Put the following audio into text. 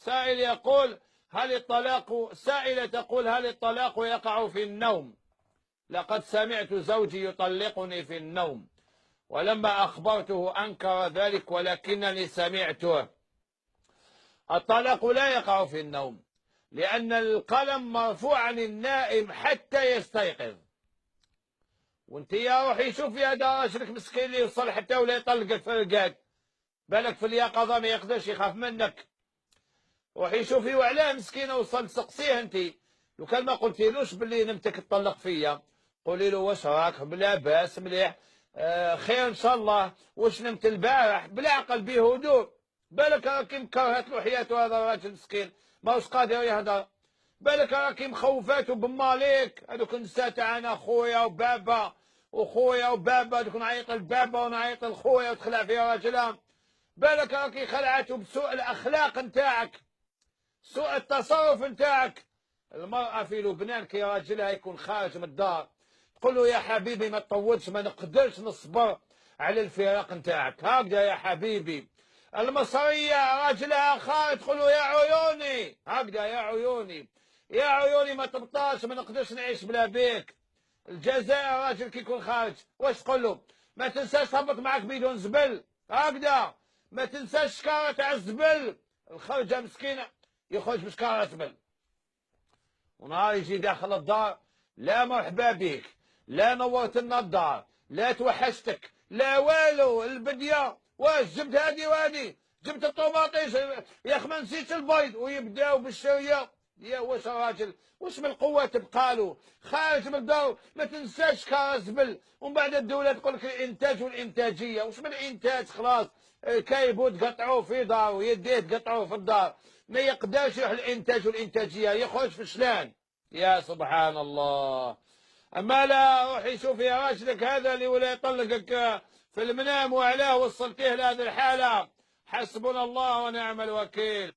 سائل يقول سائلة تقول: هل الطلاق يقع في النوم؟ لقد سمعت زوجي يطلقني في النوم، ولما أخبرته أنكر ذلك ولكنني سمعته. الطلاق لا يقع في النوم، لأن القلم مرفوع عن النائم حتى يستيقظ. وانت يا روحي شوفي هذا راجلك مسكين اللي يوصل حتى ولا يطلقك فرقات، بالك في اليقظة ما يقدرش، يخاف منك. روحي شوفي وعلاه مسكينة وصل سقسيه انت. لو كان ما قلتيلوش باللي نمتك تطلق فيا، قولي له: واش راك؟ بلا باس، مليح، خير ان شاء الله. واش نمت البارح؟ بالعقل بهدوء. بالك راكي مكرهت له حياته هذا الراجل مسكين، ماهوش قادر يهدر. بالك راكي مخوفاته بماليك. هذوك النساء تاعنا خويا وبابا وخويا وبابا، دوك نعيط لبابا ونعيط لخويا وتخلع فيها راجلها. بالك راكي خلعته بسوء الاخلاق نتاعك، سوء التصرف نتاعك. المرأة في لبنان كي راجلها يكون خارج من الدار تقول له: يا حبيبي ما تطولش، ما نقدرش نصبر على الفراق نتاعك، هكذا يا حبيبي. المصرية راجلها خارج تقول له: يا عيوني، هكذا يا عيوني، يا عيوني ما تبطاش، ما نقدرش نعيش بلا بيك. الجزائر راجل كي يكون خارج واش تقول له؟ ما تنساش تهبط معك بدون زبل، هكذا. ما تنساش شكارة تاع الزبل. الخرجة مسكينة يخرج بشكارة زبل، ونهار يجي داخل الدار: لا مرحبا بك، لا نورت لنا الدار، لا توحشتك، لا والو. البديه واش جبت هادي وهادي، جبت الطوماطيش، يا اخي ما نسيتش البيض. ويبداو بالشريه. يا واش الراجل واش من القوه تبقى له خارج من الدار؟ ما تنساش كار زبل. ومن بعد الدوله تقول لك الانتاج والانتاجيه. واش من الانتاج؟ خلاص كايبو تقطعوه في دار ويديه تقطعوه في الدار، ما يقدرش يروح الانتاج والانتاجيه، يخرج في شلان. يا سبحان الله. اما لا، روحي شوفي يا راجلك هذا اللي ولا يطلقك في المنام وعلاه وصلتيه لهذه الحاله. حسبنا الله ونعم الوكيل.